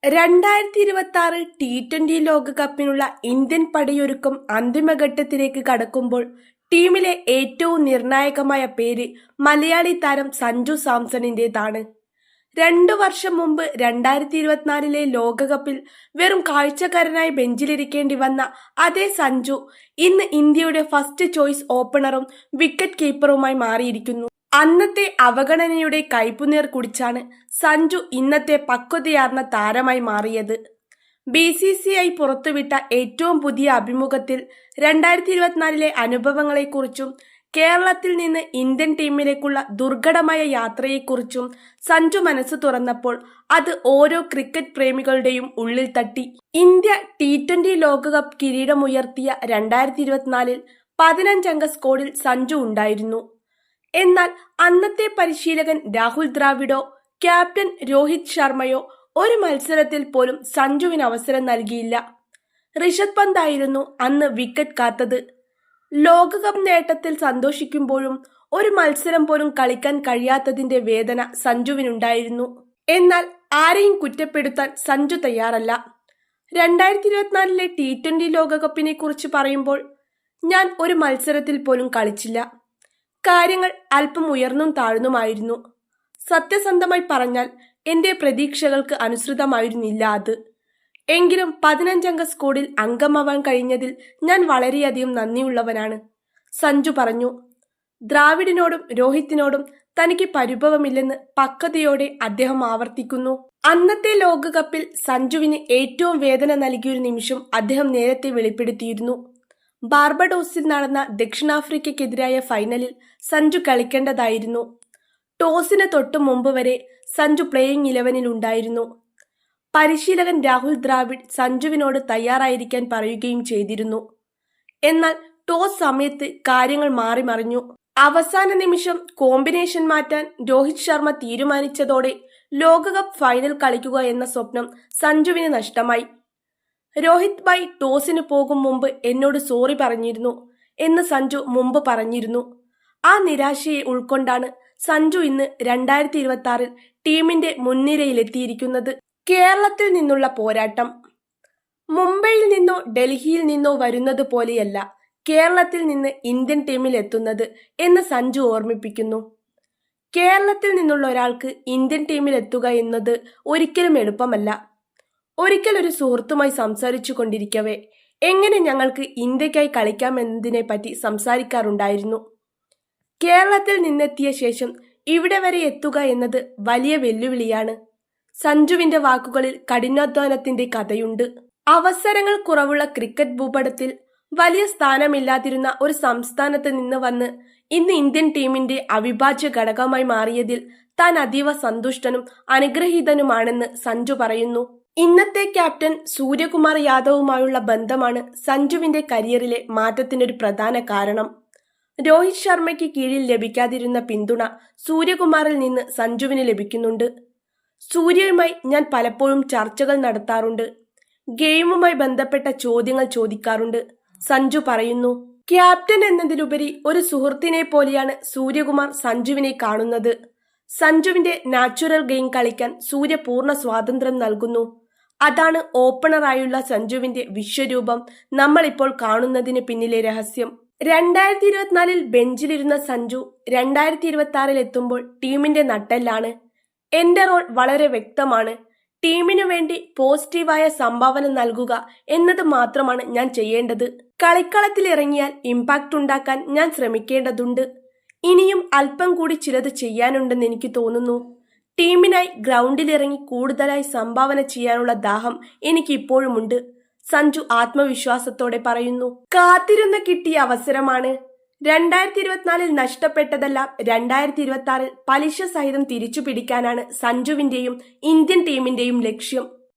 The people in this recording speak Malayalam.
2026 T20 ലോകകപ്പിനുള്ള ഇന്ത്യൻ പടയൊരുക്കം അന്തിമഘട്ടത്തിലേക്ക് കടക്കുമ്പോൾ ടീമിലെ ഏറ്റവും നിർണായകമായ പേര് മലയാളി താരം സഞ്ജു സാംസണിന്റേതാണ്. 2 വർഷം മുമ്പ് 2024 ലോകകപ്പിൽ വെറും കാഴ്ചക്കാരനായി ബെഞ്ചിലിരിക്കേണ്ടി വന്ന അതേ സഞ്ജു ഇന്ന് ഇന്ത്യയുടെ ഫസ്റ്റ് ചോയ്സ് ഓപ്പണറും വിക്കറ്റ് കീപ്പറുമായി മാറിയിരിക്കുന്നു. അന്നത്തെ അവഗണനയുടെ കയ്പുനീർ കുടിച്ചാണ് സഞ്ജു ഇന്നത്തെ പക്വതയാർന്ന താരമായി മാറിയത്. BCCI പുറത്തുവിട്ട ഏറ്റവും പുതിയ അഭിമുഖത്തിൽ 2024 അനുഭവങ്ങളെക്കുറിച്ചും കേരളത്തിൽ നിന്ന് ഇന്ത്യൻ ടീമിലേക്കുള്ള ദുർഘടമായ യാത്രയെക്കുറിച്ചും സഞ്ജു മനസ്സ് തുറന്നപ്പോൾ അത് ഓരോ ക്രിക്കറ്റ് പ്രേമികളുടെയും ഉള്ളിൽ തട്ടി. ഇന്ത്യ T20 ലോകകപ്പ് കിരീടമുയർത്തിയ 2024 15 അംഗ സ്ക്വാഡിൽ സഞ്ജു ഉണ്ടായിരുന്നു. എന്നാൽ അന്നത്തെ പരിശീലകൻ രാഹുൽ ദ്രാവിഡോ ക്യാപ്റ്റൻ രോഹിത് ശർമ്മയോ ഒരു മത്സരത്തിൽ പോലും സഞ്ജുവിന് അവസരം നൽകിയില്ല. ഋഷഭ് പന്ത് ആയിരുന്നു അന്ന് വിക്കറ്റ് കാത്തത്. ലോകകപ്പ് നേട്ടത്തിൽ സന്തോഷിക്കുമ്പോഴും ഒരു മത്സരം പോലും കളിക്കാൻ കഴിയാത്തതിന്റെ വേദന സഞ്ജുവിനുണ്ടായിരുന്നു. എന്നാൽ ആരെയും കുറ്റപ്പെടുത്താൻ സഞ്ജു തയ്യാറല്ല. 2024 T20 ലോകകപ്പിനെ കുറിച്ച് പറയുമ്പോൾ, ഞാൻ ഒരു മത്സരത്തിൽ പോലും കളിച്ചില്ല. കാര്യങ്ങൾ അല്പം ഉയർന്നും താഴ്ന്നുമായിരുന്നു. സത്യസന്ധമായി പറഞ്ഞാൽ എന്റെ പ്രതീക്ഷകൾക്ക് അനുസൃതമായിരുന്നില്ല അത്. എങ്കിലും 15 അംഗ സ്ക്വാഡിൽ അംഗമാവാൻ കഴിഞ്ഞതിൽ ഞാൻ വളരെയധികം നന്ദിയുള്ളവനാണ്, സഞ്ജു പറഞ്ഞു. ദ്രാവിഡിനോടും രോഹിത്തിനോടും തനിക്ക് പരിഭവമില്ലെന്ന് പക്വതയോടെ അദ്ദേഹം ആവർത്തിക്കുന്നു. അന്നത്തെ ലോകകപ്പിൽ സഞ്ജുവിന് ഏറ്റവും വേദന നൽകിയൊരു നിമിഷം അദ്ദേഹം നേരത്തെ വെളിപ്പെടുത്തിയിരുന്നു. ബാർബഡോസിൽ നടന്ന ദക്ഷിണാഫ്രിക്കയ്ക്കെതിരായ ഫൈനലിൽ സഞ്ജു കളിക്കേണ്ടതായിരുന്നു. ടോസിന് തൊട്ടു മുമ്പ് വരെ സഞ്ജു പ്ലേയിങ് 11-ൽ ഉണ്ടായിരുന്നു. പരിശീലകൻ രാഹുൽ ദ്രാവിഡ് സഞ്ജുവിനോട് തയ്യാറായിരിക്കാൻ പറയുകയും ചെയ്തിരുന്നു. എന്നാൽ ടോസ് സമയത്ത് കാര്യങ്ങൾ മാറിമറിഞ്ഞു. അവസാന നിമിഷം കോമ്പിനേഷൻ മാറ്റാൻ രോഹിത് ശർമ്മ തീരുമാനിച്ചതോടെ ലോകകപ്പ് ഫൈനൽ കളിക്കുക എന്ന സ്വപ്നം സഞ്ജുവിന് നഷ്ടമായി. രോഹിത് ഭായ് ടോസിന് പോകും മുമ്പ് എന്നോട് സോറി പറഞ്ഞിരുന്നു എന്ന് സഞ്ജു മുമ്പ് പറഞ്ഞിരുന്നു. ആ നിരാശയെ ഉൾക്കൊണ്ടാണ് സഞ്ജു ഇന്ന് 2026 ടീമിന്റെ മുൻനിരയിലെത്തിയിരിക്കുന്നത്. കേരളത്തിൽ നിന്നുള്ള പോരാട്ടം. മുംബൈയിൽ നിന്നോ ഡൽഹിയിൽ നിന്നോ വരുന്നത് പോലെയല്ല കേരളത്തിൽ നിന്ന് ഇന്ത്യൻ ടീമിൽ എത്തുന്നത് എന്ന് സഞ്ജു ഓർമ്മിപ്പിക്കുന്നു. കേരളത്തിൽ നിന്നുള്ള ഒരാൾക്ക് ഇന്ത്യൻ ടീമിൽ എത്തുക എന്നത് ഒരിക്കലും എളുപ്പമല്ല. ഒരിക്കൽ ഒരു സുഹൃത്തുമായി സംസാരിച്ചു കൊണ്ടിരിക്കവേ എങ്ങനെ ഞങ്ങൾക്ക് ഇന്ത്യക്കായി കളിക്കാമെന്നതിനെ പറ്റി സംസാരിക്കാറുണ്ടായിരുന്നു. കേരളത്തിൽ നിന്നെത്തിയ ശേഷം ഇവിടെ വരെ എത്തുക എന്നത് വലിയ വെല്ലുവിളിയാണ്. സഞ്ജുവിന്റെ വാക്കുകളിൽ കഠിനാധ്വാനത്തിന്റെ കഥയുണ്ട്. അവസരങ്ങൾ കുറവുള്ള ക്രിക്കറ്റ് ഭൂപടത്തിൽ വലിയ സ്ഥാനമില്ലാതിരുന്ന ഒരു സംസ്ഥാനത്ത് നിന്ന് വന്ന് ഇന്ന് ഇന്ത്യൻ ടീമിന്റെ അവിഭാജ്യ ഘടകമായി മാറിയതിൽ താൻ അതീവ സന്തുഷ്ടനും അനുഗ്രഹീതനുമാണെന്ന് സഞ്ജു പറയുന്നു. ഇന്നത്തെ ക്യാപ്റ്റൻ സൂര്യകുമാർ യാദവുമായുള്ള ബന്ധമാണ് സഞ്ജുവിന്റെ കരിയറിലെ മാറ്റത്തിനൊരു പ്രധാന കാരണം. രോഹിത് ശർമ്മയ്ക്ക് കീഴിൽ ലഭിക്കാതിരുന്ന പിന്തുണ സൂര്യകുമാറിൽ നിന്ന് സഞ്ജുവിന് ലഭിക്കുന്നുണ്ട്. സൂര്യയുമായി ഞാൻ പലപ്പോഴും ചർച്ചകൾ നടത്താറുണ്ട്. ഗെയിമുമായി ബന്ധപ്പെട്ട ചോദ്യങ്ങൾ ചോദിക്കാറുണ്ട്, സഞ്ജു പറയുന്നു. ക്യാപ്റ്റൻ എന്നതിലുപരി ഒരു സുഹൃത്തിനെ പോലെയാണ് സൂര്യകുമാർ സഞ്ജുവിനെ കാണുന്നത്. സഞ്ജുവിന്റെ നാച്ചുറൽ ഗെയിം കളിക്കാൻ സൂര്യ പൂർണ്ണ സ്വാതന്ത്ര്യം നൽകുന്നു. അതാണ് ഓപ്പണറായുള്ള സഞ്ജുവിന്റെ വിശ്വരൂപം നമ്മളിപ്പോൾ കാണുന്നതിന് പിന്നിലെ രഹസ്യം. 2024 ബെഞ്ചിലിരുന്ന സഞ്ജു 2026 എത്തുമ്പോൾ ടീമിന്റെ നട്ടെല്ലാണ്. എന്റെ റോൾ വളരെ വ്യക്തമാണ്. ടീമിനു വേണ്ടി പോസിറ്റീവായ സംഭാവന നൽകുക എന്നത് മാത്രമാണ് ഞാൻ ചെയ്യേണ്ടത്. കളിക്കളത്തിലിറങ്ങിയാൽ ഇമ്പാക്റ്റ് ഉണ്ടാക്കാൻ ഞാൻ ശ്രമിക്കേണ്ടതുണ്ട്. ഇനിയും അല്പം കൂടി ചിലത് ചെയ്യാനുണ്ടെന്ന് എനിക്ക് തോന്നുന്നു. ടീമിനായി ഗ്രൗണ്ടിലിറങ്ങി കൂടുതലായി സംഭാവന ചെയ്യാനുള്ള ദാഹം എനിക്ക് ഇപ്പോഴുമുണ്ട്, സഞ്ജു ആത്മവിശ്വാസത്തോടെ പറയുന്നു. കാത്തിരുന്ന് കിട്ടിയ അവസരമാണ്. 2024 നഷ്ടപ്പെട്ടതെല്ലാം 2026 പലിശ സഹിതം തിരിച്ചു പിടിക്കാനാണ് സഞ്ജുവിന്റെയും ഇന്ത്യൻ ടീമിന്റെയും ലക്ഷ്യം.